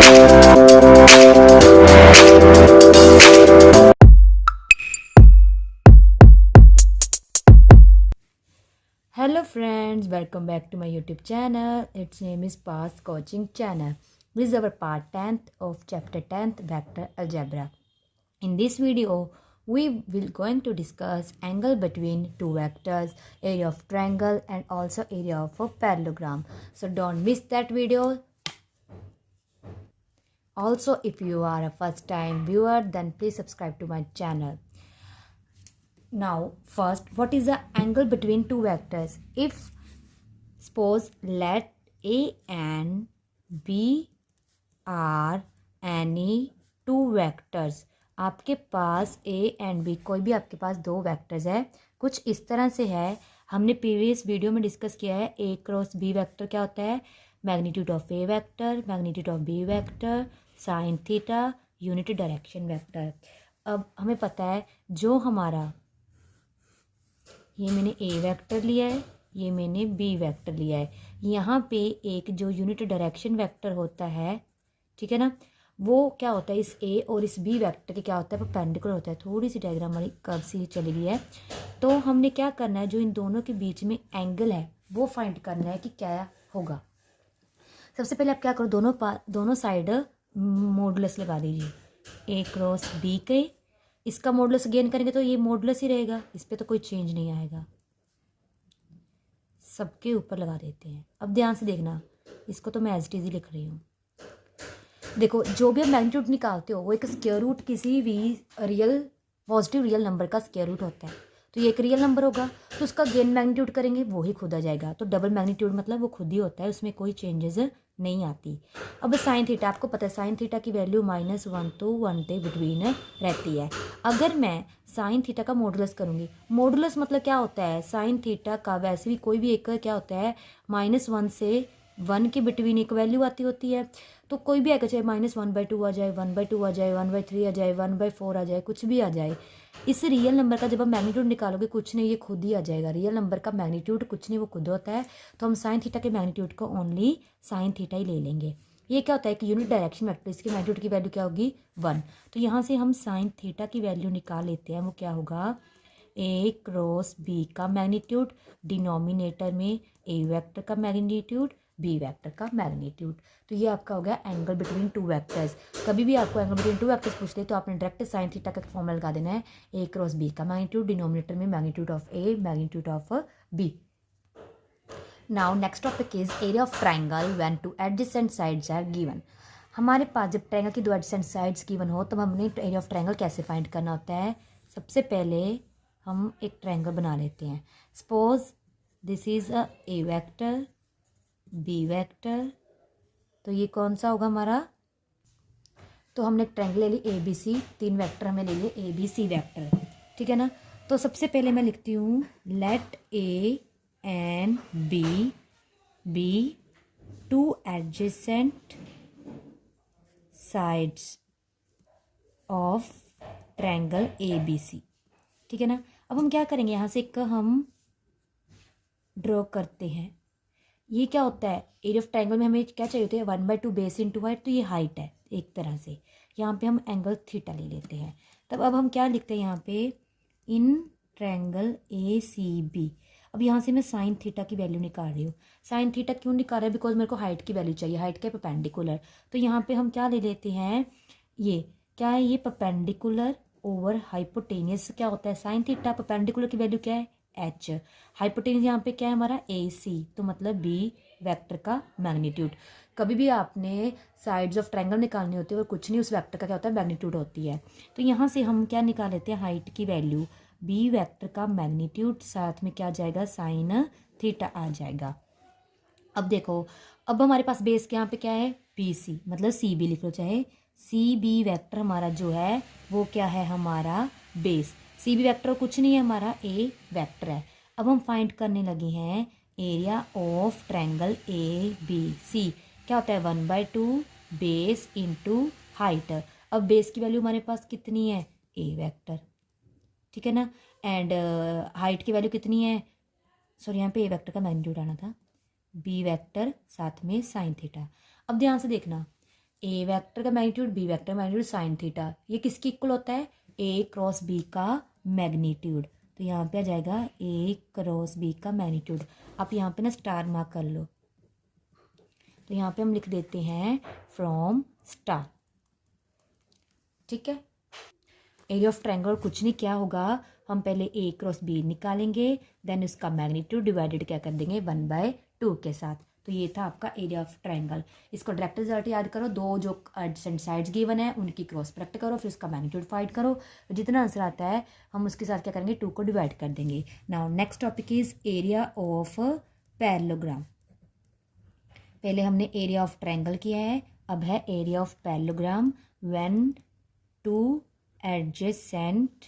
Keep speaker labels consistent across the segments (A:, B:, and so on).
A: Hello friends, welcome back to my YouTube channel. Its name is Past Coaching Channel. This is our part 10th of chapter 10th Vector Algebra. In this video, we will going to discuss angle between two vectors, area of triangle and also area of a parallelogram. So don't miss that video. Also, if you are a first time viewer, then please subscribe to my channel. Now, first, what is the angle between two vectors? If suppose let A and B are any two vectors. आपके पास A and B कोई भी आपके पास दो vectors है, कुछ इस तरह से है. हमने प्रीवियस वीडियो में डिस्कस किया है A क्रॉस B वेक्टर क्या होता है, magnitude of A vector, magnitude of B vector, sine theta, unit direction vector. अब हमें पता है जो हमारा ये मैंने A वेक्टर लिया है, ये मैंने B वेक्टर लिया है. यहाँ पे एक जो यूनिट डायरेक्शन वेक्टर होता है, ठीक है ना, वो क्या होता है इस A और इस B वेक्टर के क्या होता है, परपेंडिकुलर होता है. थोड़ी सी डायग्राम हमारी कर्व सी चली गई है. तो हमने क्या करना है, जो इन दोनों के बीच में एंगल है वो फाइंड करना है कि क्या होगा. सबसे पहले आप क्या करो, दोनों साइड मॉडुलस लगा दीजिए. A क्रॉस B के इसका मॉडुलस गेन करेंगे तो ये मॉडुलस ही रहेगा, इस पर तो कोई चेंज नहीं आएगा. सबके ऊपर लगा देते हैं. अब ध्यान से देखना, इसको तो मैं एज इट इज ही लिख रही हूँ. देखो, जो भी आप मैग्नीट्यूड निकालते हो वो एक स्क्वायर रूट किसी भी पॉजिटिव रियल नंबर का स्क्वायर रूट होता है. तो ये एक रियल नंबर होगा तो उसका गेन मैग्नीट्यूड करेंगे वो ही खुद आ जाएगा. तो डबल मैग्नीट्यूड मतलब वो खुद ही होता है, उसमें कोई चेंजेस नहीं आती. अब साइन थीटा आपको पता है, साइन थीटा की वैल्यू -1 to 1 के बिटवीन रहती है. अगर मैं साइन थीटा का मॉडुलस करूँगी, मॉडुलस मतलब क्या होता है, साइन थीटा का वैसे भी कोई भी एक क्या होता है -1 से 1 के बिटवीन एक वैल्यू आती होती है. तो कोई भी आएगा, चाहे -1/2 आ जाए, 1/2 आ जाए, 1/3 आ जाए, 1/4 आ जाए, कुछ भी आ जाए. इस रियल नंबर का जब आप मैग्नीट्यूड निकालोगे कुछ नहीं, ये खुद ही आ जाएगा. रियल नंबर का मैग्नीट्यूड कुछ नहीं, वो खुद होता है. तो हम साइन थीटा के मैग्नीट्यूड को ओनली साइन थीटा ही ले लेंगे. ये क्या होता है कि यूनिट डायरेक्शन वेक्टर, इसके मैग्नीट्यूड की वैल्यू क्या होगी 1. तो यहाँ से हम साइन थीटा की वैल्यू निकाल लेते हैं. वो क्या होगा, A क्रॉस B का मैग्नीट्यूड, डिनोमिनेटर में A वेक्टर का मैग्नीट्यूड, B वेक्टर का मैग्नीट्यूड. तो ये आपका हो गया एंगल बिटवीन टू वेक्टर्स. कभी भी आपको एंगल बिटवीन टू वेक्टर्स पूछ ले तो आपने डायरेक्ट साइन थीटा का फॉर्मूला लगा देना है. A क्रॉस B का मैग्नीट्यूड, डिनोमिनेटर में magnitude of A, magnitude of B. Now next topic is area of triangle when two adjacent sides are given. हमारे पास जब ट्राइंगल की दो एडजेसेंट साइड्स गिवन हो तब हमने एरिया ऑफ ट्राइंगल कैसे फाइंड करना होता है. सबसे पहले हम एक ट्राइंगल बना लेते हैं. Suppose this is a A vector, B vector. तो ये कौन सा होगा हमारा, तो हमने एक ट्रायंगल ले ली ABC, तीन वेक्टर हमें ले लिए ABC वेक्टर, ठीक है ना. तो सबसे पहले मैं लिखती हूँ let A and B be two adjacent sides of triangle ABC, ठीक है ना. अब हम क्या करेंगे, यहाँ से एक हम ड्रॉ करते हैं. ये क्या होता है, एरिया ऑफ ट्रायंगल में हमें क्या चाहिए होता है 1/2 बेस इंटू हाइट. तो ये हाइट है एक तरह से. यहाँ पे हम एंगल थीटा ले लेते हैं. तब अब हम क्या लिखते हैं यहाँ पे, इन ट्रायंगल ACB. अब यहाँ से मैं साइन थीटा की वैल्यू निकाल रही हूँ. साइन थीटा क्यों निकाल रहा है, बिकॉज मेरे को हाइट की वैल्यू चाहिए, हाइट के परपेंडिकुलर. तो यहाँ पे हम क्या ले लेते हैं, ये क्या है, ये परपेंडिकुलर ओवर हाइपोटेनियस क्या होता है साइन थीटा. परपेंडिकुलर की वैल्यू क्या है H, हाइपोटेनियस यहाँ पे क्या है हमारा AC. तो मतलब B वेक्टर का मैग्नीट्यूड. कभी भी आपने साइड्स ऑफ ट्रायंगल निकालनी होती है और कुछ नहीं, उस वेक्टर का क्या होता है मैग्नीट्यूड होती है. तो यहाँ से हम क्या निकाल लेते हैं, हाइट की वैल्यू, B वेक्टर का मैग्नीट्यूड, साथ में क्या आ जाएगा साइन थीटा आ जाएगा. अब देखो, अब हमारे पास बेस के यहाँ पे क्या है BC, मतलब CB लिख लो, चाहे CB वेक्टर हमारा जो है वो क्या है हमारा बेस. CB वेक्टर कुछ नहीं है, हमारा A वेक्टर है. अब हम फाइंड करने लगे हैं एरिया ऑफ ट्रायंगल ABC. क्या होता है 1/2 बेस इंटू हाइट. अब बेस की वैल्यू हमारे पास कितनी है A वेक्टर, ठीक है ना. एंड हाइट की वैल्यू कितनी है, सॉरी यहाँ पे A वेक्टर का मैग्नीट्यूड आना था, B वेक्टर साथ में साइन थीटा. अब ध्यान से देखना, ए वेक्टर का magnitude, B vector magnitude sine theta, ये किसकी इक्वल होता है, ए क्रॉस बी का मैग्नीट्यूड। तो यहाँ पे आ जाएगा ए क्रॉस बी का मैग्नीट्यूड। आप यहाँ पे ना स्टार मार्क कर लो, तो यहाँ पे हम लिख देते हैं फ्रॉम स्टार, ठीक है। एरिया ऑफ ट्रायंगल कुछ नहीं, क्या होगा, हम पहले ए क्रॉस बी निकालेंगे, देन उसका मैग्नीट्यूड डिवाइडेड क्या कर देंगे 1/2 के साथ। तो ये था आपका एरिया ऑफ ट्रायंगल। इसको डायरेक्ट रिजल्ट याद करो, दो जो एडजेसेंट साइड्स गिवन है उनकी क्रॉस प्रोडक्ट करो, फिर उसका मैग्नीट्यूड फाइंड करो, जितना आंसर आता है हम उसके साथ क्या करेंगे 2 को डिवाइड कर देंगे। Now next topic is area of parallelogram. पहले हमने एरिया ऑफ ट्रायंगल किया है, अब है area of parallelogram when 2 adjacent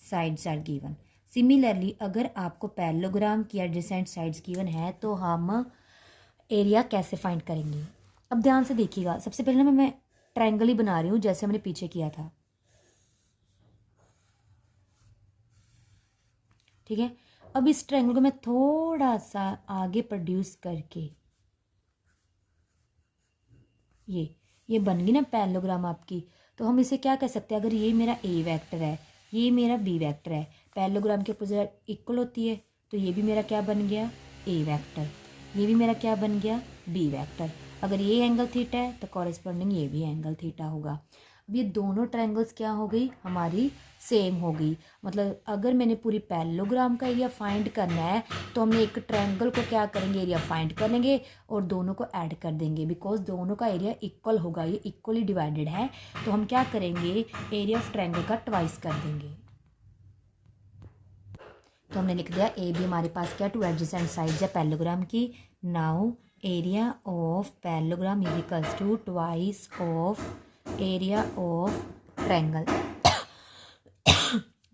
A: sides are given. Similarly अगर आपको पैरेललोग्राम की एडजेसेंट साइड्स गिवन है तो हम एरिया कैसे फाइंड करेंगे। अब ध्यान से देखिएगा, सबसे पहले मैं ट्रायंगल ही बना रही हूँ जैसे हमने पीछे किया था, ठीक है। अब इस ट्रायंगल को मैं थोड़ा सा आगे प्रोड्यूस करके ये बन गई ना पैरेललोग्राम आपकी। तो हम इसे क्या कह सकते हैं, अगर ये मेरा ए वेक्टर है, ये मेरा बी वेक्टर है, पैरेललोग्राम के अपोजिट इक्वल होती है, तो ये भी मेरा क्या बन गया ए वेक्टर, ये भी मेरा क्या बन गया बी वेक्टर। अगर ये एंगल थीटा है तो कॉरेस्पॉन्डिंग ये भी एंगल थीटा होगा। अब ये दोनों ट्रायंगल्स क्या हो गई हमारी सेम हो गई। मतलब अगर मैंने पूरी पैरेललोग्राम का एरिया फाइंड करना है तो हमने एक ट्रायंगल को क्या करेंगे एरिया फाइंड कर लेंगे और दोनों को ऐड कर देंगे, बिकॉज दोनों का एरिया इक्वल होगा, ये इक्वली डिवाइडेड है। तो हम क्या करेंगे एरिया ऑफ ट्रायंगल का ट्वाइस कर देंगे। तो हमने लिख दिया ए बी हमारे पास क्या 2 एडजेसेंट साइड्स है पैरेललोग्राम की। Now area of parallelogram is equals to twice of area of triangle.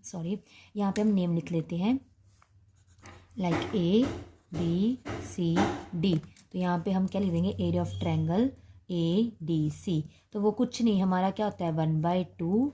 A: Sorry, यहाँ पे हम नेम लिख लेते हैं like A B C D. तो यहाँ पे हम क्या लिख देंगे area of triangle A D C. तो वो कुछ नहीं हमारा क्या होता है 1/2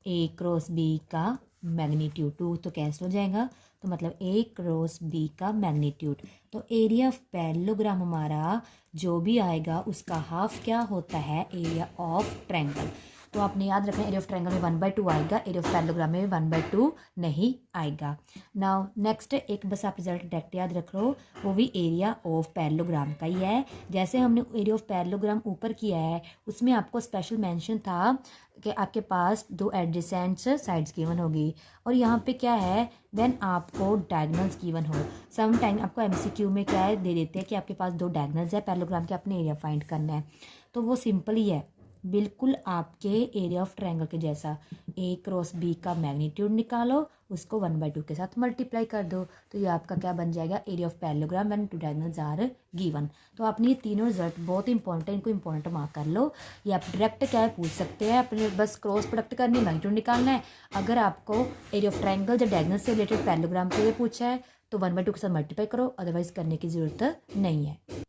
A: ए क्रॉस बी का मैग्नीट्यूड, 2 तो कैंसिल हो जाएगा, तो मतलब ए क्रॉस बी का मैग्नीट्यूड। तो एरिया ऑफ पैरेललोग्राम हमारा जो भी आएगा उसका हाफ क्या होता है एरिया ऑफ ट्रायंगल। तो आपने याद रखना एरिया ऑफ ट्रायंगल में 1/2 आएगा, एरिया ऑफ पैरेललोग्राम में 1/2 नहीं आएगा। नाउ नेक्स्ट एक बस आप रिजल्ट डायरेक्ट याद रख लो, वो भी एरिया ऑफ पैरेललोग्राम का ही है। जैसे हमने एरिया ऑफ पैरेललोग्राम ऊपर किया है उसमें आपको स्पेशल मेंशन था कि आपके पास 2 एडजेसेंट साइड्स गिवन होगी, और यहाँ पे क्या है व्हेन आपको डायगोनल्स गिवन हो। सम टाइम आपको एमसीक्यू में क्या है दे देते हैं कि आपके पास 2 डायगोनल्स है पैरेललोग्राम के, अपने एरिया फाइंड करना है। तो वो सिंपल ही है, बिल्कुल आपके एरिया ऑफ ट्रायंगल के जैसा। ए क्रॉस बी का मैग्नीट्यूड निकालो, उसको 1/2 के साथ मल्टीप्लाई कर दो, तो ये आपका क्या बन जाएगा area of parallelogram when 2 diagonals are given. तो आपने ये तीनों रिजल्ट बहुत इंपॉर्टेंट, इनको इंपॉर्टेंट मार्क कर लो। ये आप डायरेक्ट क्या है पूछ सकते हैं, अपने बस क्रॉस प्रोडक्ट करनी, मैग्नीट्यूड निकालना है। अगर आपको एरिया ऑफ ट्रायंगल या डायगोनल से रिलेटेड पैरेललोग्राम के लिए पूछा है तो 1/2 के साथ मल्टीप्लाई करो, अदरवाइज करने की ज़रूरत नहीं है।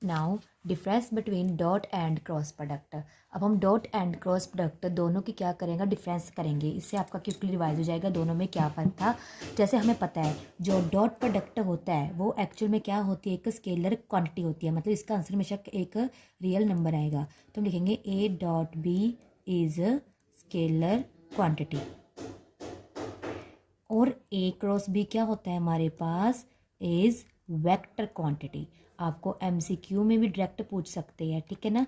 A: Now difference between dot and cross product. अब हम डॉट एंड क्रॉस प्रोडक्ट दोनों की क्या करेंगे डिफरेंस करेंगे, इससे आपका क्विकली रिवाइज हो जाएगा दोनों में क्या फ़र्क था। जैसे हमें पता है जो डॉट प्रोडक्ट होता है वो एक्चुअल में क्या होती है एक स्केलर क्वांटिटी होती है, मतलब इसका आंसर हमेशा एक रियल नंबर आएगा। तो हम लिखेंगे A dot B is scalar quantity, और ए क्रॉस बी क्या होता है हमारे पास इज वेक्टर क्वांटिटी। आपको एमसीक्यू में भी डायरेक्ट पूछ सकते हैं, ठीक है ना।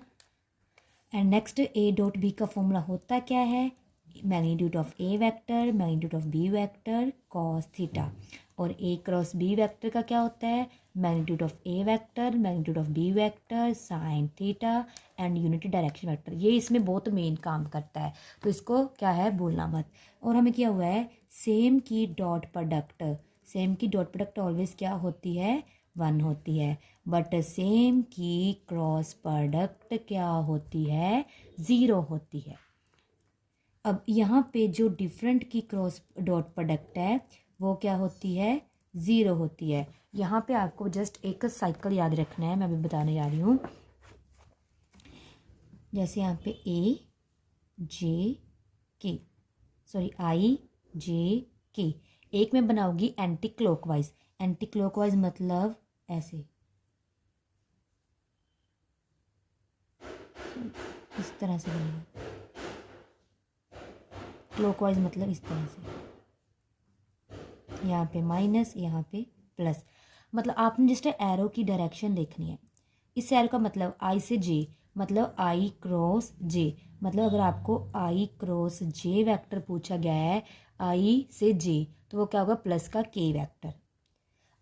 A: And next A dot B का फॉर्मूला होता क्या है, magnitude of A vector magnitude of B vector cos theta, और ए क्रॉस बी वेक्टर का क्या होता है magnitude of A vector magnitude of B vector sine theta and unity direction vector. ये इसमें बहुत मेन काम करता है, तो इसको क्या है भूलना मत। और हमें क्या हुआ है सेम की डॉट प्रोडक्ट ऑलवेज क्या होती है 1 होती है, बट सेम की क्रॉस प्रोडक्ट क्या होती है 0 होती है। अब यहाँ पे जो डिफरेंट की क्रॉस डॉट प्रोडक्ट है वो क्या होती है 0 होती है। यहाँ पे आपको जस्ट एक साइकिल याद रखना है, मैं अभी बताने जा रही हूँ। जैसे यहाँ पे आई जे के, एक में बनाऊंगी एंटी क्लॉकवाइज मतलब ऐसे, इस तरह से बनेगा, क्लॉकवाइज मतलब इस तरह से, यहाँ पे माइनस, यहाँ पे प्लस। मतलब आपने जस्ट एरो की डायरेक्शन देखनी है। इस एरो का मतलब आई से जे, मतलब आई क्रॉस जे। मतलब अगर आपको आई क्रॉस जे वेक्टर पूछा गया है आई से जे, तो वो क्या होगा, प्लस का के वेक्टर।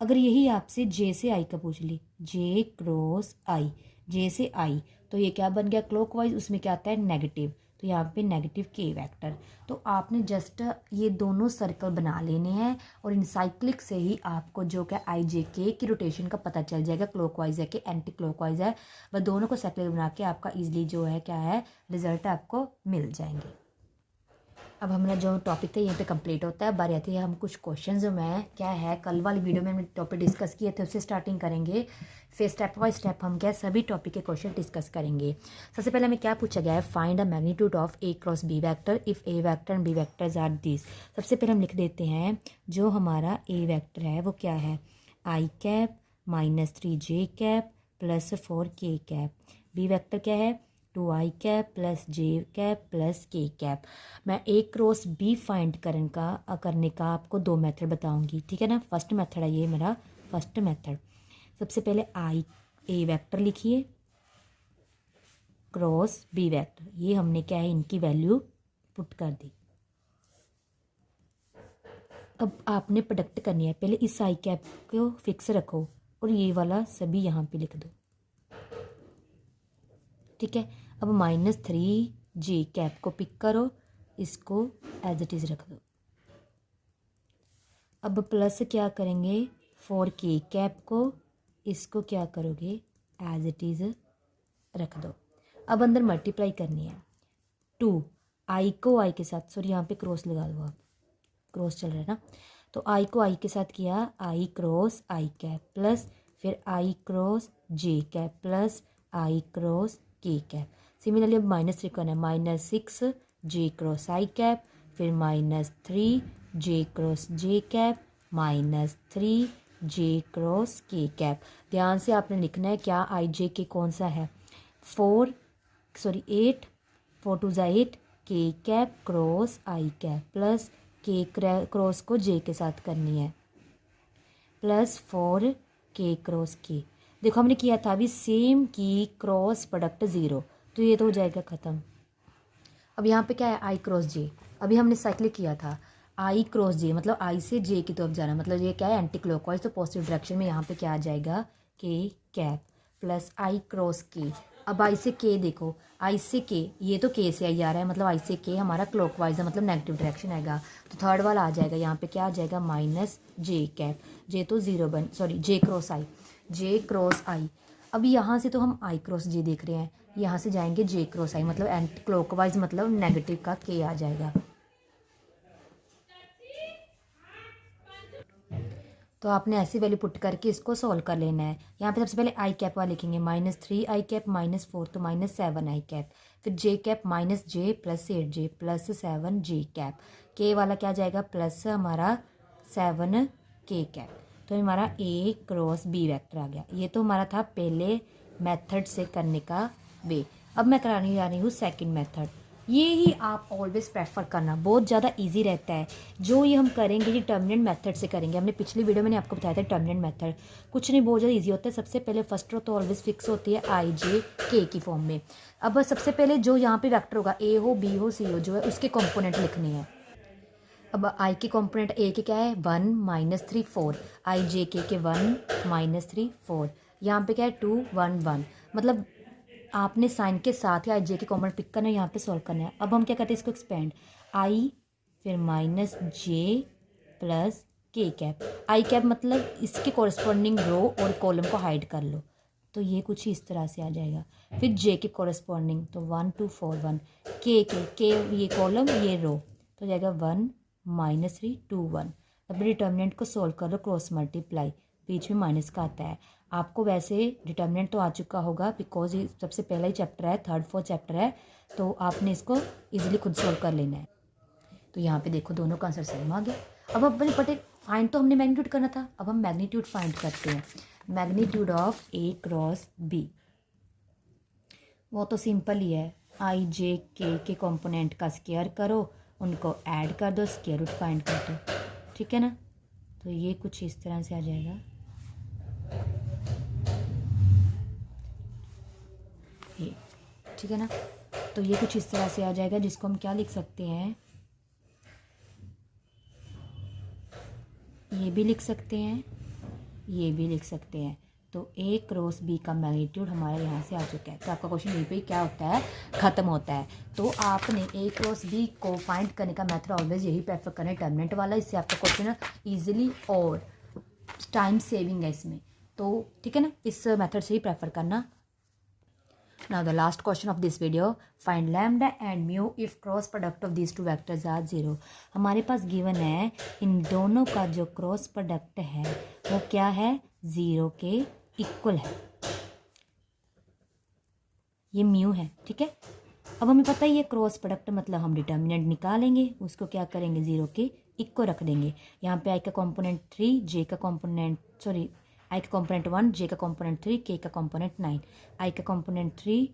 A: अगर यही आपसे जे से आई का पूछ ली, जे क्रॉस आई, जे से आई, तो ये क्या बन गया क्लॉकवाइज, उसमें क्या आता है नेगेटिव, तो यहाँ पे नेगेटिव के वेक्टर। तो आपने जस्ट ये दोनों सर्कल बना लेने हैं और इन साइक्लिक से ही आपको जो क्या आई जे के की रोटेशन का पता चल जाएगा, क्लॉकवाइज है कि एंटी क्लॉकवाइज है। वह दोनों को साइक्लिक बना के आपका इजीली जो है क्या है रिजल्ट आपको मिल जाएंगे। अब हमारा जो टॉपिक था यहीं पे कंप्लीट होता है। बारी आती है हम कुछ क्वेश्चन जो मैं क्या है कल वाली वीडियो में हमने टॉपिक डिस्कस किए थे उससे स्टार्टिंग करेंगे, फिर स्टेप बाय स्टेप हम क्या सभी टॉपिक के क्वेश्चन डिस्कस करेंगे। सबसे पहले हमें क्या पूछा गया है, find the magnitude of A cross B vector if A vector and B vectors are this. सबसे पहले हम लिख देते हैं जो हमारा ए वेक्टर है वो क्या है, I cap -3 j cap +4 k cap. B vector क्या है, 2i cap +j cap +k cap. मैं ए क्रॉस बी फाइंड करने का आपको 2 मेथड बताऊंगी, ठीक है ना। फर्स्ट मेथड है ये मेरा फर्स्ट मेथड। सबसे पहले आई ए वेक्टर लिखिए क्रॉस बी वेक्टर, ये हमने क्या है इनकी वैल्यू पुट कर दी। अब आपने प्रोडक्ट करनी है, पहले इस आई कैप को फिक्स रखो और ये वाला सभी यहाँ पे लिख दो, ठीक है। अब -3 j कैप को पिक करो, इसको एज इट इज़ रख दो। अब प्लस क्या करेंगे 4 k कैप को, इसको क्या करोगे एज इट इज़ रख दो। अब अंदर मल्टीप्लाई करनी है 2 आई को आई के साथ, सॉरी यहाँ पे क्रॉस लगा दो आप, क्रॉस चल रहा है ना, तो आई को आई के साथ किया आई क्रॉस आई कैप प्लस फिर आई क्रॉस जे कैप प्लस आई क्रॉस के कैप। सिमिलरली अब -3 करना है, -6 j क्रॉस आई कैप फिर -3 j क्रॉस जे कैप -3 j क्रॉस के कैप। ध्यान से आपने लिखना है क्या आई जे के कौन सा है, 8 4 2 8 के कैप क्रॉस आई कैप प्लस के क्रॉस को जे के साथ करनी है +4 के क्रॉस के। देखो हमने किया था अभी सेम की क्रॉस प्रोडक्ट 0, तो ये तो हो जाएगा ख़त्म। अब यहाँ पे क्या है आई क्रॉस जे, अभी हमने साइक्लिक किया था आई क्रॉस जे, मतलब आई से जे की तरफ जाना, मतलब ये क्या है एंटी क्लॉकवाइज, तो पॉजिटिव डायरेक्शन में यहाँ पे क्या आ जाएगा के कैप प्लस आई क्रॉस के। अब आई से के देखो, आई से के ये तो के से आई आ रहा है, मतलब आई से के हमारा क्लॉकवाइज है, मतलब नेगेटिव डायरेक्शन आएगा, तो थर्ड वाला आ जाएगा यहाँ पे क्या आ जाएगा -j कैप, जे तो 0 सॉरी जे क्रॉस आई। अब यहाँ से तो हम आई क्रॉस जे देख रहे हैं, यहाँ से जाएंगे जे क्रॉस आई, मतलब एंटी क्लॉकवाइज मतलब नेगेटिव का के आ जाएगा। तो आपने ऐसी वैल्यू पुट करके इसको सॉल्व कर लेना है। यहाँ पे सबसे पहले आई कैप वाला लिखेंगे -3 आई कैप -4 तो -7 आई कैप, फिर J cap -j +8 j +7 j cap, K वाला क्या जाएगा प्लस हमारा 7 के कैप। तो हमारा ए क्रॉस बी वेक्टर आ गया। ये तो हमारा था पहले मेथड से करने का वे। अब मैं कराने जा रही हूँ सेकंड मेथड। ये ही आप ऑलवेज प्रेफर करना, बहुत ज़्यादा इजी रहता है। जो ये हम करेंगे ये डिटर्मिनेंट मेथड से करेंगे। हमने पिछली वीडियो में आपको बताया था डिटर्मिनेंट मेथड कुछ नहीं बहुत ज़्यादा इजी होता है। सबसे पहले फर्स्ट रो तो ऑलवेज फिक्स होती है आई जे के की फॉर्म में। अब सबसे पहले जो यहाँ पे वेक्टर होगा ए हो बी हो सी हो जो है उसके कॉम्पोनेंट लिखनी है। अब आई के कॉम्पोनेंट ए के क्या है 1 -3 4, आई जे के 1 -3 4, यहाँ पे क्या है 2 1 1, मतलब आपने साइन के साथ ही आई जे के कॉम्पोनेंट पिक करना है, यहाँ पे सॉल्व करना है। अब हम क्या करते हैं इसको एक्सपेंड, आई फिर -j प्लस के कैप, आई कैप मतलब इसके कॉरस्पॉन्डिंग रो और कॉलम को हाइड कर लो, तो ये कुछ इस तरह से आ जाएगा। फिर जे के कॉरस्पॉन्डिंग तो 1 2 4 1, के ये कॉलम ये रो तो जाएगा 1 -3 2 1। अब डिटर्मिनेंट को सॉल्व कर लो, क्रॉस मल्टीप्लाई, बीच में माइनस का आता है। आपको वैसे डिटर्मिनेंट तो आ चुका होगा बिकॉज ये सबसे पहला ही चैप्टर है, 3rd 4th चैप्टर है, तो आपने इसको इजीली खुद सॉल्व कर लेना है। तो यहाँ पे देखो दोनों का आंसर सेम आ गया। अब अपने बटे फाइंड तो हमने मैग्नीट्यूड करना था, अब हम मैग्नीट्यूड फाइंड करते हैं। Magnitude of A cross B वो तो सिंपल ही है, आई जे के कंपोनेंट का स्क्वायर करो, उनको ऐड कर दो, स्क्वायर रूट फाइंड कर दो, ठीक है ना। तो ये कुछ इस तरह से आ जाएगा, ये, ठीक है ना। तो ये कुछ इस तरह से आ जाएगा, जिसको हम क्या लिख सकते हैं, ये भी लिख सकते हैं, ये भी लिख सकते हैं। तो ए क्रॉस बी का मैग्नीट्यूड हमारे यहाँ से आ चुका है। तो आपका क्वेश्चन यहीं पे क्या होता है, ख़त्म होता है। तो आपने ए क्रॉस बी को फाइंड करने का मेथड ऑलवेज यही प्रेफर करना है, डिटरमिनेंट वाला। इससे आपका क्वेश्चन ईजिली और टाइम सेविंग है इसमें, तो ठीक है ना, इस मेथड से ही प्रेफर करना। Now the last question of this video, find lambda and mu if cross product of these two vectors are 0। हमारे पास गिवन है इन दोनों का जो क्रॉस प्रोडक्ट है वो क्या है, 0 के इक्वल है, ये म्यू है, ठीक है। अब हमें पता ही है क्रॉस प्रोडक्ट मतलब हम डिटर्मिनेंट निकालेंगे, उसको क्या करेंगे, 0 के इक्वल रख देंगे। यहाँ पे आई का कॉम्पोनेंट 3, जे का कॉम्पोनेंट आई का कॉम्पोनेंट 1, जे का कॉम्पोनेंट 3, के का कॉम्पोनेंट 9, आई का कॉम्पोनेंट 3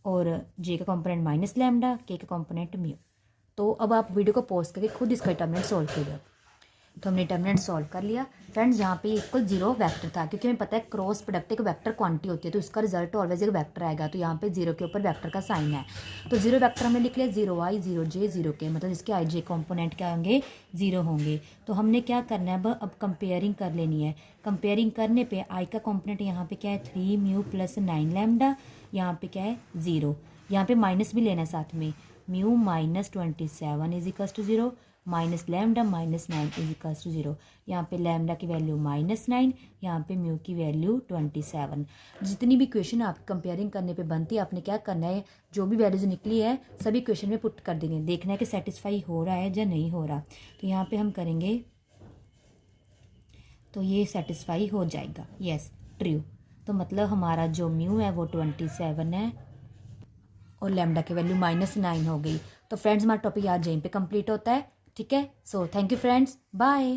A: और जे का कॉम्पोनेंट माइनस लैम्डा, के का कॉम्पोनेंट म्यू। तो अब आप वीडियो को पॉज करके खुद इसका डिटर्मिनेंट सॉल्व कीजिए। तो हमने डिटर्मिनेंट सॉल्व कर लिया फ्रेंड्स। यहाँ पे इक्वल 0 वेक्टर था, क्योंकि हमें पता है क्रॉस प्रोडक्ट एक वेक्टर क्वांटिटी होती है, तो इसका रिजल्ट ऑलवेज एक वेक्टर आएगा। तो यहाँ पे 0 के ऊपर वेक्टर का साइन है, तो 0 वेक्टर हमने लिख लिया, 0i 0j 0k, मतलब इसके आई जे कॉम्पोनेंट क्या होंगे, 0 होंगे। तो हमने क्या करना है, अब कंपेयरिंग कर लेनी है। कंपेयरिंग करने पर आई का कॉम्पोनेंट यहाँ पे क्या है, 3 म्यू प्लस 9 लैम्डा, यहाँ पे क्या है 0, यहाँ पे माइनस भी लेना है साथ में, mu minus 27 is equals to 0, minus lambda minus 9 is equals to 0। यहाँ पे लैम्डा की वैल्यू -9, यहाँ पे म्यू की वैल्यू 27। जितनी भी इक्वेशन आप कंपेयरिंग करने पे बनती है, आपने क्या करना है, जो भी वैल्यूज निकली है सभी इक्वेशन में पुट कर देंगे, देखना है कि सेटिस्फाई हो रहा है या नहीं हो रहा। तो यहाँ पे हम करेंगे तो ये सेटिस्फाई हो जाएगा, यस ट्रू। तो मतलब हमारा जो म्यू है वो 27 है और लैम्डा की वैल्यू -9 हो गई। तो फ्रेंड्स हमारा टॉपिक आज यहीं पे कंप्लीट होता है, ठीक है। So thank you friends, bye.